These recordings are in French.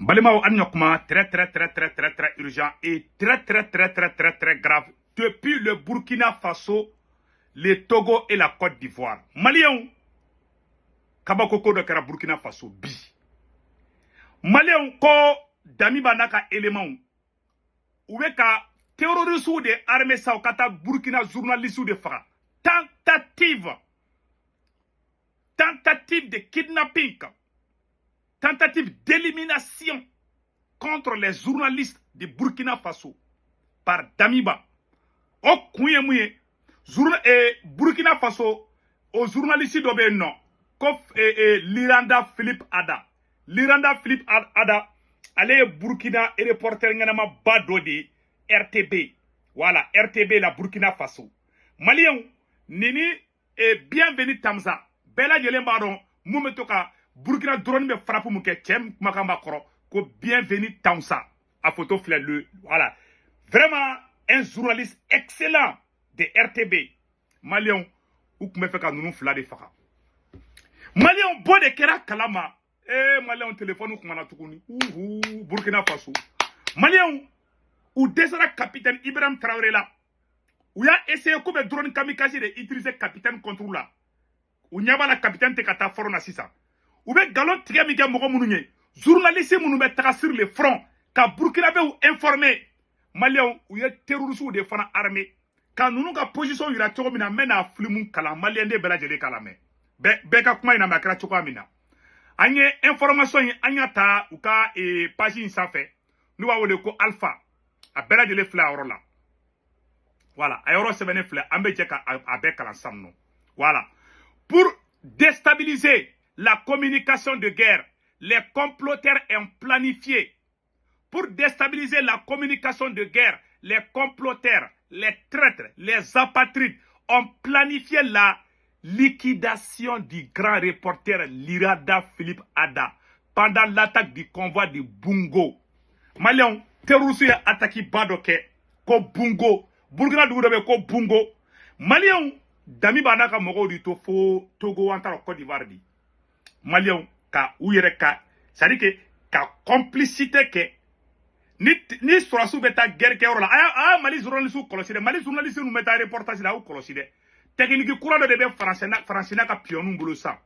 Balimao Anyokma, très urgent et très grave. Depuis le Burkina Faso, le Togo et la Côte d'Ivoire. Maliens, Kabakoko de Kara Burkina Faso, bi. Maliens, ko Damiba naka élément. Oueka terroriste de armée Saokata Burkina journaliste de Fara. Tentative de kidnapping. Tentative d'élimination contre les journalistes de Burkina Faso par Damiba. O kouye mouye, Burkina Faso, aux journalistes d'Obé non, Kof Liranda Philippe Ada. Liranda Philippe Ada, allez Burkina et reporter Nganama Bado de RTB. Voilà, RTB la Burkina Faso. Malien, Nini et bienvenue Tamza. Bella Yelen Baron, Moumetoka. Burkina drone me frappe mouke tiem makamba koro ko bienvenue Tamsa à photo fleur le voilà vraiment un journaliste excellent de RTB Malion ou me fait ka nunu fla de faka Malion bo de kera kalama Malion téléphone ou na tukuni Burkina Faso Malion ou desara capitaine Ibrahim Traoré là ou ya essayé ko be drone kamikaze de utiliser capitaine contrôle là ou nyaba la capitaine te kata forona sisa ou bien galon tigé mi mogo munu journaliste munu be taga sur le front ka Burkina be ou informer Maliens ou ye terroriste de fana armée ka nunu ka position yira cogo mina mena flimu kala Malien de bela jele kala me be ka kuma ina makra cogo amina anye information yi anya ta ou ka page sa fait nous va wole ko alpha a bela jele fla oro la voilà ayoro sebene fla ambe jeka a be kala samno voilà pour déstabiliser la communication de guerre, les comploteurs ont planifié. Pour déstabiliser la communication de guerre, les comploteurs, les traîtres, les apatrides ont planifié la liquidation du grand reporter Liranda Philippe Ada pendant l'attaque du convoi de Bungo. Maliens, terroristes ont attaqué Badoke, ko Bungo, Burkina Faso ko Bungo. Maliens, Dami Banaka Mogo du Tofo, Togo, Antara, Côte d'Ivoire. Maliens ka uyere ka c'est-à-dire que ka complicité que ni surasu beta guerre ke orola Mali journaliste koloside Mali journaliste nous meta reportage là ou koloside technique courant de be français na ka pionu bolo sa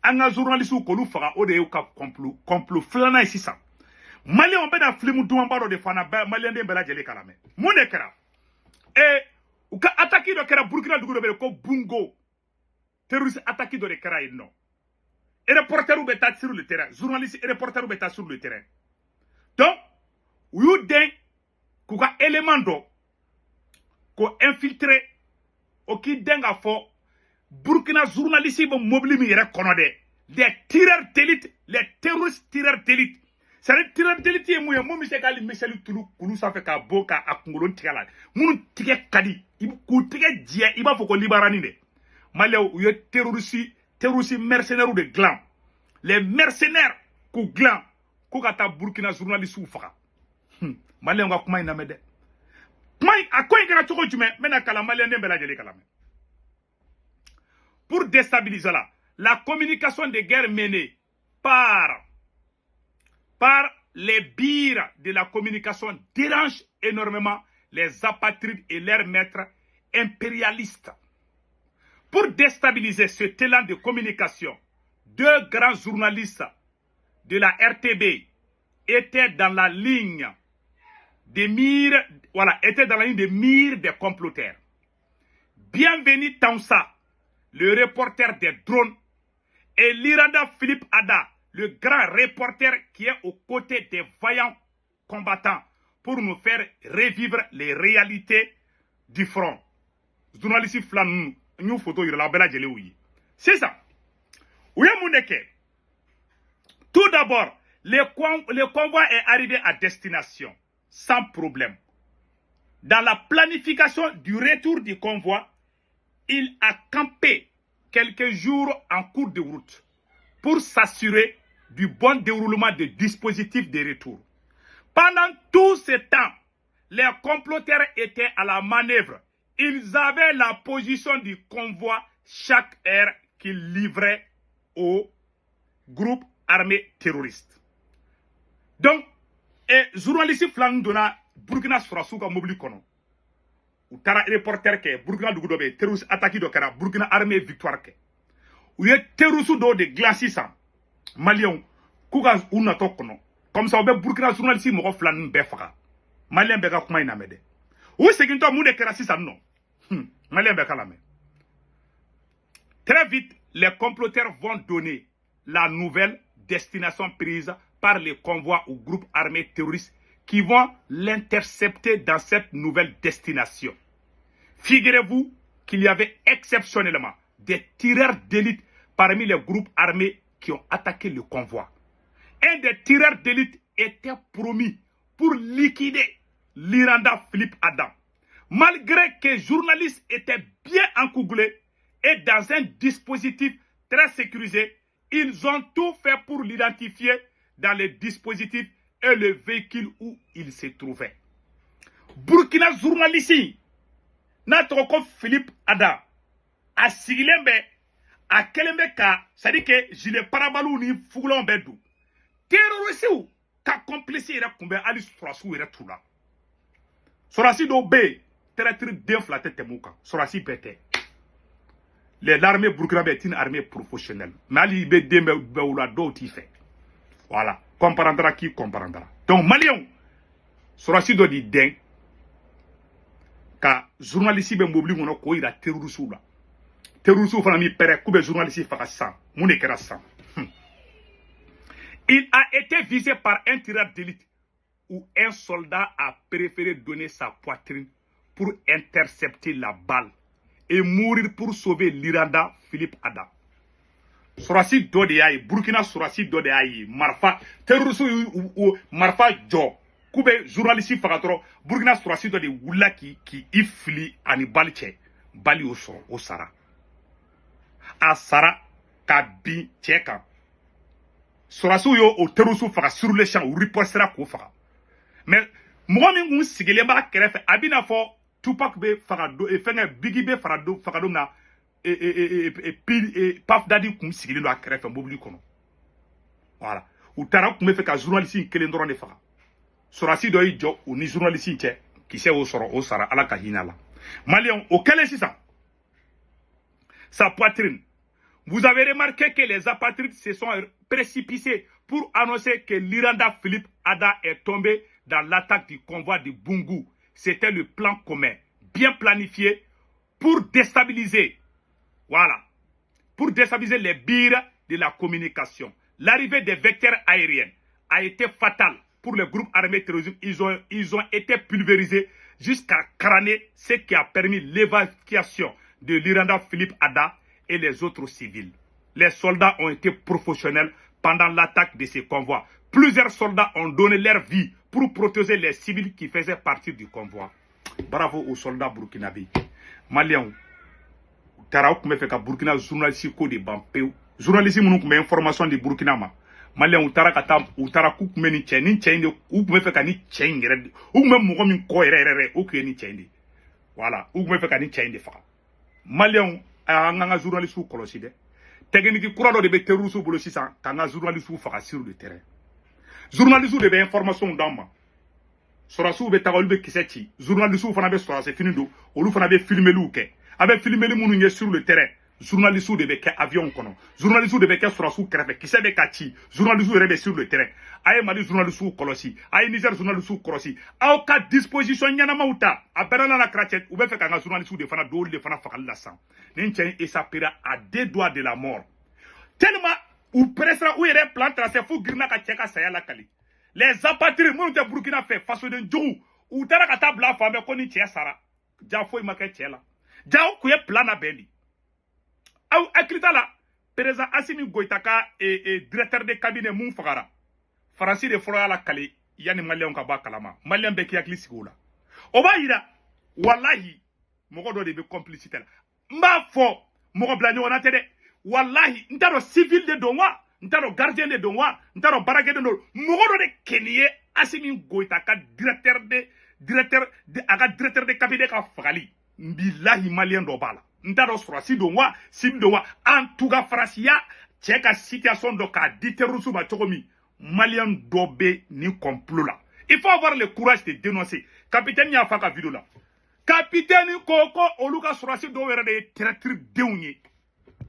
anga journaliste ko lu faga o de ka complot flana ici ça Mali on be da flimu duambaro de fana Malien de bela jele kala me mon ekra ou ka attaquer do kera Burkina dugu be ko Bungo terroriste attaquer do kera non. Et reporter ou bêta sur le terrain. Journaliste et reporter ou bêta sur le terrain. Donc, ou you den, kouka élément do, ko infiltré, o ki den a fo, Burkina journaliste bon mobile mi yere konode. Des tireurs d'élite, les terroristes tireurs d'élite. C'est les tireurs d'élite et mouye, mou mise kali Michel Toulou, koulou sa fe ka boka a kungolon tigala. Moun tige kadi, kou tige dje, iba foko libarani de. Malé ou ye terroriste mercenaires ou de gland. Les mercenaires qui gland, qui kata Burkina journaliste ou faka. Malien nga kuma ina mede. Mai a quoi ngara choko jume mena kala Malien de bela jele kala. Pour déstabiliser la communication de guerre menée par les bires de la communication dérange énormément les apatrides et leurs maîtres impérialistes. Pour déstabiliser ce talent de communication, deux grands journalistes de la RTB étaient dans la ligne de mire, des comploteurs. Bienvenue Tamsa, le reporter des drones, et Liranda Philippe Ada, le grand reporter qui est aux côtés des vaillants combattants pour nous faire revivre les réalités du front. Journaliste Flanou. Nous photo la bella jele oui. C'est ça. Oui mouneke. Tout d'abord, le convoi est arrivé à destination sans problème. Dans la planification du retour du convoi, il a campé quelques jours en cours de route pour s'assurer du bon déroulement des dispositifs de retour. Pendant tout ce temps, les comploteurs étaient à la manœuvre. Ils avaient la position du convoi chaque heure qu'ils livraient au groupe armé terroriste. Donc, journaliste flan donna Burkina Surasu ka mobile kono u tara reporter ke Burkina dugu do be terroriste attaque do kara Burkina armée victoire ke u ye terroriste do de glace san malien ku ga una to kono comme ça o be Burkina journaliste mo flan be faga malien be ka kuma ina mede u segin to mu de kara sisan non malien be kala me. Très vite les comploteurs vont donner la nouvelle destination prise par les convois ou groupes armés terroristes qui vont l'intercepter dans cette nouvelle destination. Figurez-vous qu'il y avait exceptionnellement des tireurs d'élite parmi les groupes armés qui ont attaqué le convoi. Un des tireurs d'élite était promis pour liquider l'Iranda Philippe Adam. Malgré que les journalistes étaient bien encouglés et dans un dispositif très sécurisé, ils ont tout fait pour l'identifier dans les dispositifs et le véhicule où il se trouvait. Burkina journaliste, notre Philippe Ada, a Sigilembe, a Kelembeka, c'est-à-dire que gilet parabalou ni foulon bedou. Terroriste ou ka complice ira kumbe ali Surasu ira tula. Surasi do be, traître d'inflaté temuka. Surasi bete. L'armée burkinabé est une armée professionnelle. Mais ali be dembe beoula do ti fait. Voilà. Comprendra qui comprendra. Donc, Malien, Surasi do di den, ka journaliste be mobili mono ko ira terroriste la. Terroriste fana mi pere kube journaliste faka san. Moune kera san. Il a été visé par un tireur d'élite où un soldat a préféré donner sa poitrine pour intercepter la balle et mourir pour sauver l'Iranda Philippe Ada. Surasi do de yayi Burkina Surasi do de yayi marfa terroriste ou marfa jo kube journaliste fakatro Burkina Surasi do de wula ki ifli ani balche bali o sara a sara ka bi cheka Surasi yo o terroriste faka sur le champ ou riposera ko faka mais moi min un sigele ba kerefe abina fo Tupac be fakado e fenga bigi be fakado na Paf Dadi kum sigili do akrefe mobili kono. Voilà. Ou tara kum fe ka journaliste kelen doron de faka. Surasi do yi jo ou ni journaliste che qui sait au soro au sara ala ka hinala. Malien au kelen sisa. Sa poitrine. Vous avez remarqué que les apatrides se sont précipités pour annoncer que l'Iranda Philippe Ada est tombé dans l'attaque du convoi de Bungu. C'était le plan commun, bien planifié pour déstabiliser. Voilà. Pour déstabiliser les bires de la communication. L'arrivée des vecteurs aériens a été fatale pour les groupes armés terroristes. Ils ont été pulvérisés jusqu'à crâner, ce qui a permis l'évacuation de l'Iranda Philippe Ada et les autres civils. Les soldats ont été professionnels pendant l'attaque de ces convois. Plusieurs soldats ont donné leur vie pour protéger les civils qui faisaient partie du convoi. Bravo aux soldats burkinabés. Maliens, Tara kume fait ka Burkina journaliste ko de bampeu. Journaliste munu kume information de Burkina ma. Maliens Tara kata Tara ku kume ni chende ou kume fait ka ni chende red. Ou kume mo min ko rere o ku ni chende. Voilà, ou kume fait ka ni chende fa. Maliens nga journaliste ko kolosi de. Technique kura do de be terroriste bolo sisan ka journaliste fa sur le terrain. Journaliste de be information dans Surasi be tagolu be kiseti. Journaliste fana be Surasi fini do. Olu fana be filmer lu ke. Avec filmé les mounou sur le terrain. Journaliste de beke avion kono. Journaliste de beke Surasi krefe. Qui sait de kati. Journaliste de sur le terrain. Aye mali journaliste kolosi. Aye Niger journaliste kolosi. Au cas disposition nyana mauta. A berana na krachet. Ou be fait kanga journaliste de fana do de fana fakal la sang. N'intien et sa pira à 2 doigts de la mort. Tellement ou presra ou yere plan tracé fou girna ka cheka saya la kali. Les apatrides moun te Burkina fait face de Djou. Ou tara ka tabla femme koni tia sara. Ja foi ma ke tiela. Jao kuye plana beli. Au akrita la, président Assimi Goïtaka et directeur de cabinet moun fagara. Faransi de foroya la kali, yani malien ka ba kalama. Malien be ki akli sigola. Oba yira, wallahi, mogo do de be complicité la. Mba fo, mogo blani wana tede. Wallahi, ntaro civil de donwa, ntaro gardien de donwa, ntaro barake de donwa. Mogo do de kenye Assimi Goïtaka directeur de cabinet ka fagali. Billahi malien do bala. Ntaro Surasi do wa, sim do wa. En tout cas, Francia, tcheka situation do ka di terrorisme ba chokomi. Malien do be ni complot la. Il faut avoir le courage de dénoncer. Capitaine n'y a pas vidéo là. Capitaine Koko Oluka Sorasi Dowere de traître déouné.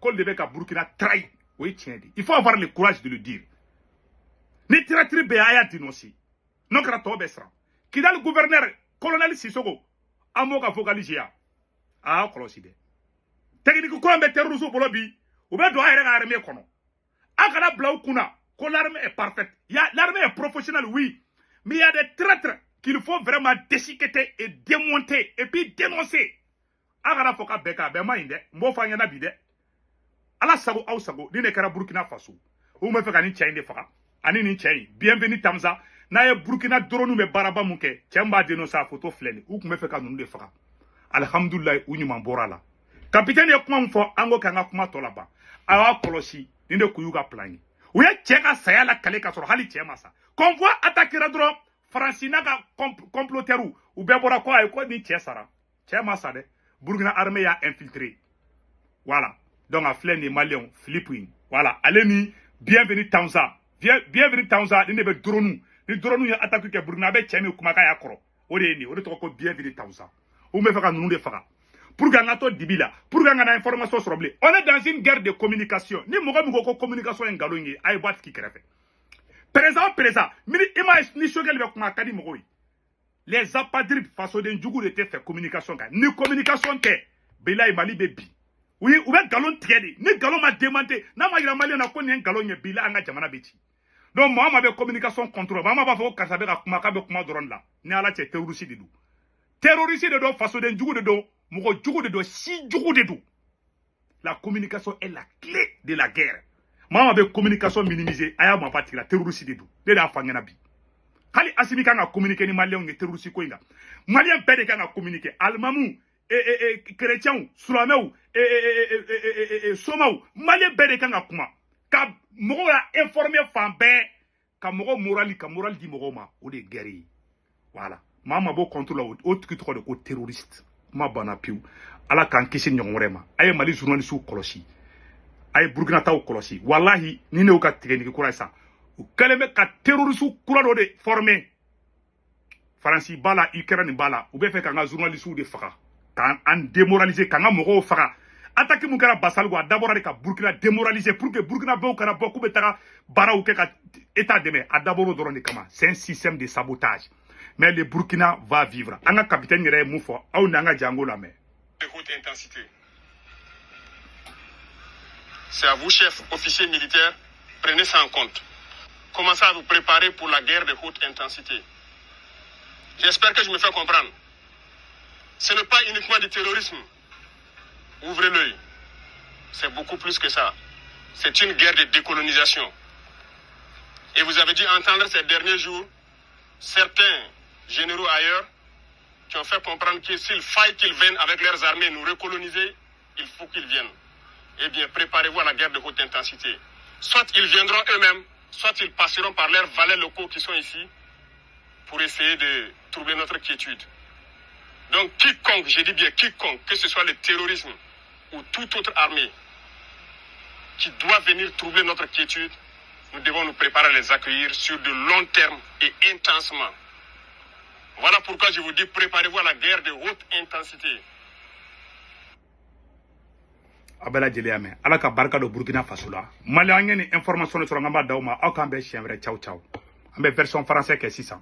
Kol de Beka Burkina trahi. Oui, tiens. Il faut avoir le courage de le dire. Ne traître Béaya dénoncer. Non, Krato Besra. Qui dans le gouverneur, colonel Sissoko, Amoka Fokalijia. Ah, Koloside. Technique quoi, mais terrorisme pour le bi. Ou bien doit être armé kono. Akana Blau Kuna. Que l'armée est parfaite. L'armée est professionnelle, oui. Mais il y a des traîtres qu'il faut vraiment déchiqueter et démonter et puis dénoncer. Agara foka beka bema inde mbo fanya na bide. Ala sago au sago ni ne kara Burkina Faso. Ou me feka ni tchainde faka. Ani ni tchai. Bienvenue Tamza. Na ye Burkina dronu me baraba muke. Tchamba dénoncer photo flene. Ou me feka nunu de faka. Alhamdulillah ou ni mambora la. Capitaine ye kuma mfo ango kanga kuma tolaba. Awa kolosi ni ne kuyuga plani. Ou ye tcheka saya la kale kasoro hali tchema sa. Convoi attaquera droit. Francina ka comploteru ou bien bora quoi et quoi ni tchesara. Tchema sa de. Burkina armée a infiltré. Voilà. Donc à Flen et Malion, Philippines. Voilà. Allez ni bienvenue Tanza. Bienvenue Tanza. Ni nebe dronou. Ni dronou ya attaque que Burkina be tchemi kumaka ya koro. Ode ni. Ode toko bienvenue Tanza. Ou me fera nous de fera. Pour gagner to dibila. Pour gagner information sur blé. On est dans une guerre de communication. Ni moga mugo communication en galongi. Aïe boîte qui crève. Présent. Mini image ni chogel be kuma kadi mogo. Les apadrides face au djougou de te fait communication. Ni communication te. Bela Mali bebi. Oui, ou bien galon tiède. Ni galon m'a demandé. Na ma yira Mali na ko ni galon ye bila anga jamana beti. Donc moi ma be communication contrôle. Mama ba fo kasabe ka kuma ka be kuma doron la. Ni ala che terroriste de do. Terroriste de do face au djougou de do. Mogo djougou de do si djougou de do. La communication est la clé de la guerre. Mama be communication minimisée. Aya ma parti la terroriste de do. De la fangena bi. Hali asimi kanga communiquer ni malien nge terroriste ko inga. Malien pede kanga communiquer. Almamu chrétien sulameu somau malien pede kanga kuma. Ka mogo la informer fambe ka mogo moral di mogo ma o de guerre. Voilà. Mama bo contrôle o tiki to de ko terroriste. Ma bana piu. Ala kan kisi nyongore ma. Aye Mali journaliste kolosi. Aye Burkina taw kolosi. Wallahi ni ne o ka tigeni ko sa. Ou kaleme ka terroriste kura do de former Franci bala Ukraine bala ou be fe kanga journaliste de faka kan an démoraliser kanga mogo faka attaque mu kara basal go d'abord ka Burkina démoraliser pour que Burkina be kara beaucoup betara bara ou ke ka état de mer a d'abord do kama c'est un système de sabotage mais le Burkina va vivre anga capitaine yere mu fo au nanga jango la mais de haute intensité. C'est à vous chefs officiers militaires, prenez ça en compte. Commencez à vous préparer pour la guerre de haute intensité. J'espère que je me fais comprendre. Ce n'est pas uniquement du terrorisme. Ouvrez l'œil. C'est beaucoup plus que ça. C'est une guerre de décolonisation. Et vous avez dû entendre ces derniers jours certains généraux ailleurs qui ont fait comprendre que s'il faille qu'ils viennent avec leurs armées nous recoloniser, il faut qu'ils viennent. Eh bien, préparez-vous à la guerre de haute intensité. Soit ils viendront eux-mêmes, soit ils passeront par leurs valets locaux qui sont ici pour essayer de troubler notre quiétude. Donc quiconque, je dis bien quiconque, que ce soit le terrorisme ou toute autre armée qui doit venir troubler notre quiétude, nous devons nous préparer à les accueillir sur de long terme et intensement. Voilà pourquoi je vous dis, préparez-vous à la guerre de haute intensité. Abela Djeliame, ala ka barka do Burkina Faso la. Mali an ni information sur ngamba dawma aw kan be chien vrai ciao ciao. Ambe version français ke 600.